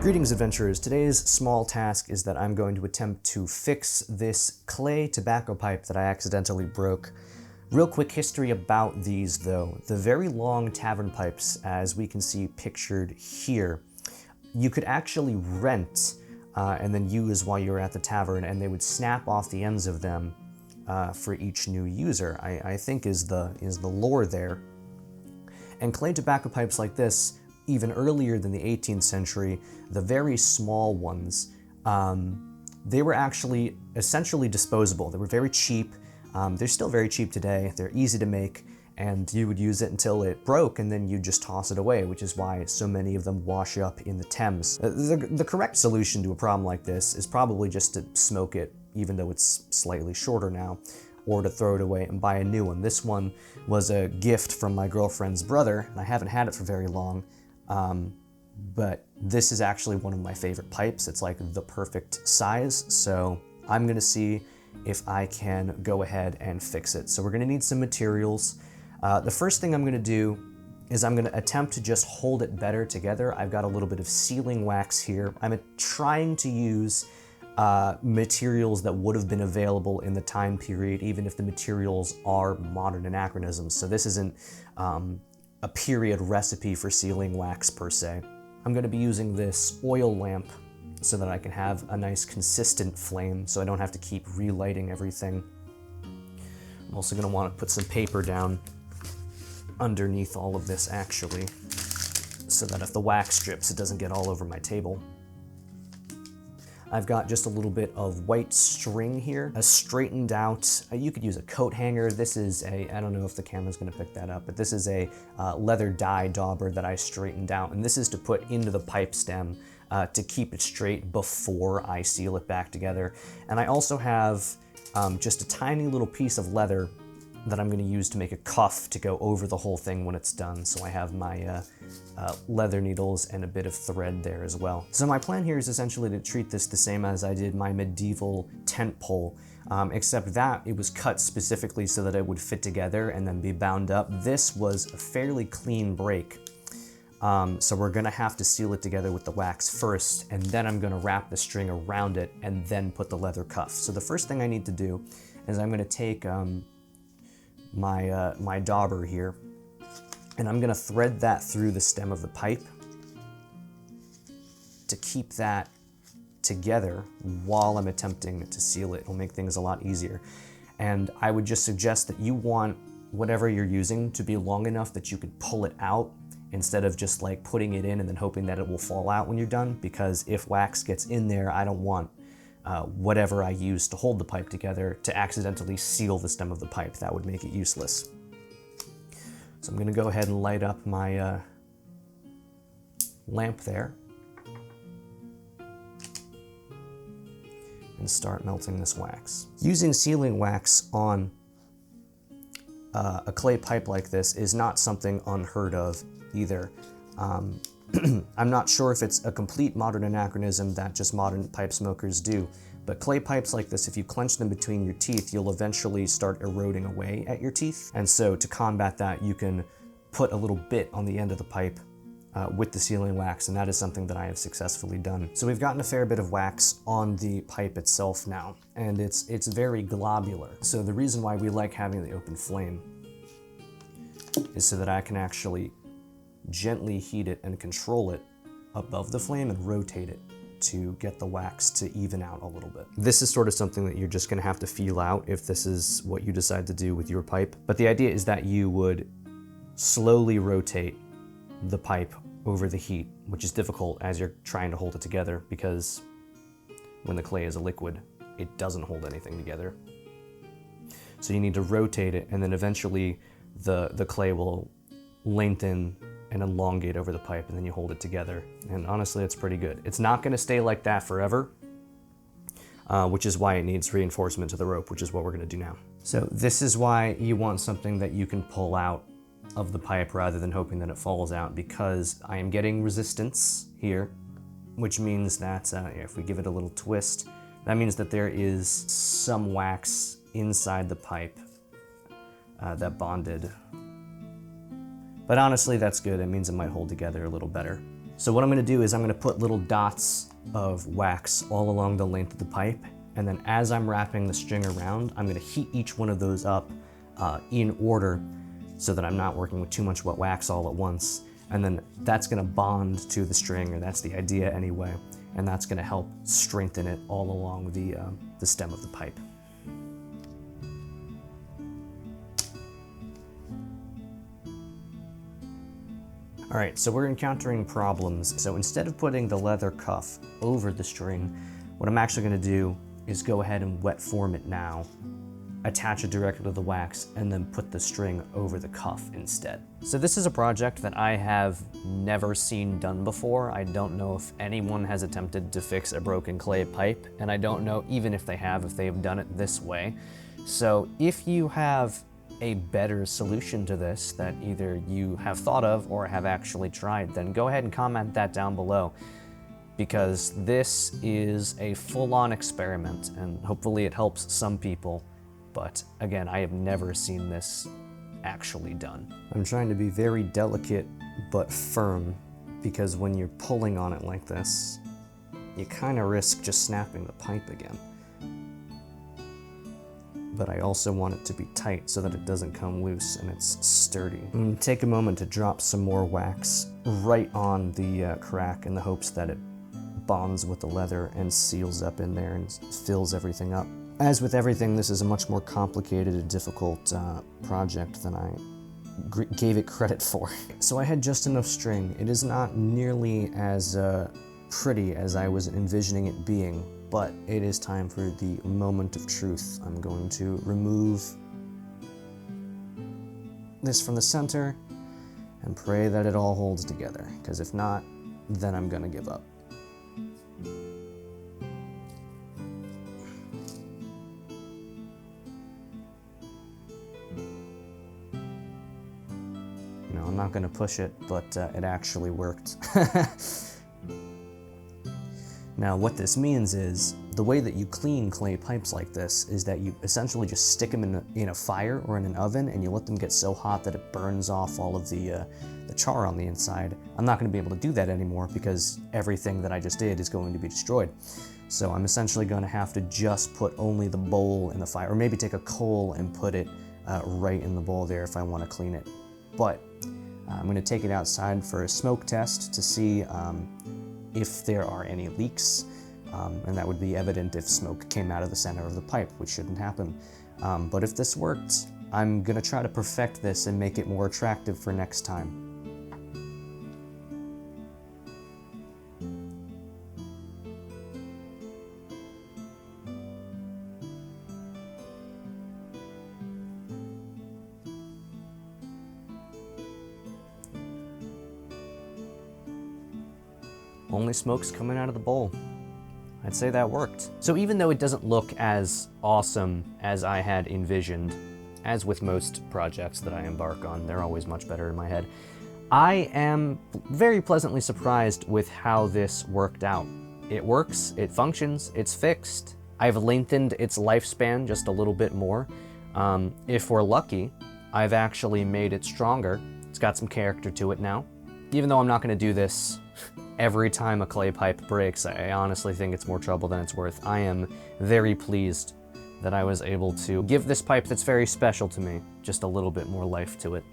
Greetings, adventurers. Today's small task is that I'm going to attempt to fix this clay tobacco pipe that I accidentally broke. Real quick history about these, though. The very long tavern pipes, as we can see pictured here, you could actually rent and then use while you were at the tavern, and they would snap off the ends of them for each new user, I think is the lore there. And clay tobacco pipes like this, even earlier than the 18th century, the very small ones, they were actually essentially disposable. They were very cheap. They're still very cheap today. They're easy to make, and you would use it until it broke, and then you just toss it away, which is why so many of them wash up in the Thames. The correct solution to a problem like this is probably just to smoke it, even though it's slightly shorter now, or to throw it away and buy a new one. This one was a gift from my girlfriend's brother, and I haven't had it for very long. But this is actually one of my favorite pipes. It's like the perfect size, so I'm gonna see if I can go ahead and fix it. So we're gonna need some materials. The first thing I'm gonna do is I'm gonna attempt to just hold it better together. I've got a little bit of sealing wax here. I'm trying to use materials that would have been available in the time period, even if the materials are modern anachronisms. So this isn't a period recipe for sealing wax per se. I'm going to be using this oil lamp so that I can have a nice consistent flame so I don't have to keep relighting everything. I'm also going to want to put some paper down underneath all of this actually, so that if the wax drips it doesn't get all over my table. I've got just a little bit of white string here, a straightened out, you could use a coat hanger. This is I don't know if the camera's gonna pick that up, but this is a leather dye dauber that I straightened out, and this is to put into the pipe stem to keep it straight before I seal it back together. And I also have just a tiny little piece of leather that I'm gonna use to make a cuff to go over the whole thing when it's done. So I have my leather needles and a bit of thread there as well. So my plan here is essentially to treat this the same as I did my medieval tent pole, except that it was cut specifically so that it would fit together and then be bound up. This was a fairly clean break. So we're gonna have to seal it together with the wax first, and then I'm gonna wrap the string around it and then put the leather cuff. So the first thing I need to do is I'm gonna take my dauber here, and I'm gonna thread that through the stem of the pipe to keep that together while I'm attempting to seal it. It'll make things a lot easier. And I would just suggest that you want whatever you're using to be long enough that you could pull it out instead of just like putting it in and then hoping that it will fall out when you're done, because if wax gets in there, I don't want whatever I use to hold the pipe together to accidentally seal the stem of the pipe. That would make it useless. So I'm gonna go ahead and light up my lamp there and start melting this wax. Using sealing wax on a clay pipe like this is not something unheard of either. I'm not sure if it's a complete modern anachronism that just modern pipe smokers do, but clay pipes like this, if you clench them between your teeth, you'll eventually start eroding away at your teeth. And so to combat that, you can put a little bit on the end of the pipe with the sealing wax, and that is something that I have successfully done. So we've gotten a fair bit of wax on the pipe itself now, and it's very globular. So the reason why we like having the open flame is so that I can actually gently heat it and control it above the flame and rotate it to get the wax to even out a little bit. This is sort of something that you're just gonna have to feel out if this is what you decide to do with your pipe. But the idea is that you would slowly rotate the pipe over the heat, which is difficult as you're trying to hold it together, because when the clay is a liquid, it doesn't hold anything together. So you need to rotate it, and then eventually the clay will lengthen and elongate over the pipe, and then you hold it together. And honestly, it's pretty good. It's not gonna stay like that forever, which is why it needs reinforcement to the rope, which is what we're gonna do now. So this is why you want something that you can pull out of the pipe rather than hoping that it falls out, because I am getting resistance here, which means that if we give it a little twist, that means that there is some wax inside the pipe that bonded. But honestly, that's good. It means it might hold together a little better. So what I'm gonna do is I'm gonna put little dots of wax all along the length of the pipe, and then as I'm wrapping the string around, I'm gonna heat each one of those up in order so that I'm not working with too much wet wax all at once. And then that's gonna bond to the string, or that's the idea anyway, and that's gonna help strengthen it all along the stem of the pipe. All right, so we're encountering problems. So instead of putting the leather cuff over the string, what I'm actually gonna do is go ahead and wet form it now, attach it directly to the wax, and then put the string over the cuff instead. So this is a project that I have never seen done before. I don't know if anyone has attempted to fix a broken clay pipe, and I don't know even if they have done it this way. So if you have a better solution to this that either you have thought of or have actually tried, then go ahead and comment that down below, because this is a full-on experiment and hopefully it helps some people. But again, I have never seen this actually done. I'm trying to be very delicate but firm, because when you're pulling on it like this, you kind of risk just snapping the pipe again. But I also want it to be tight so that it doesn't come loose and it's sturdy. I'm gonna take a moment to drop some more wax right on the crack in the hopes that it bonds with the leather and seals up in there and fills everything up. As with everything, this is a much more complicated and difficult project than I gave it credit for. So I had just enough string. It is not nearly as pretty as I was envisioning it being, but it is time for the moment of truth. I'm going to remove this from the center and pray that it all holds together, because if not, then I'm gonna give up. No, I'm not gonna push it, but it actually worked. Now, what this means is, the way that you clean clay pipes like this is that you essentially just stick them in a fire or in an oven, and you let them get so hot that it burns off all of the char on the inside. I'm not gonna be able to do that anymore because everything that I just did is going to be destroyed. So I'm essentially gonna have to just put only the bowl in the fire, or maybe take a coal and put it right in the bowl there if I wanna clean it. But I'm gonna take it outside for a smoke test to see if there are any leaks, and that would be evident if smoke came out of the center of the pipe, which shouldn't happen. But if this worked, I'm gonna try to perfect this and make it more attractive for next time. Only smoke's coming out of the bowl. I'd say that worked. So even though it doesn't look as awesome as I had envisioned, as with most projects that I embark on, they're always much better in my head, I am very pleasantly surprised with how this worked out. It works, it functions, it's fixed. I've lengthened its lifespan just a little bit more. If we're lucky, I've actually made it stronger. It's got some character to it now. Even though I'm not gonna do this every time a clay pipe breaks, I honestly think it's more trouble than it's worth. I am very pleased that I was able to give this pipe that's very special to me just a little bit more life to it.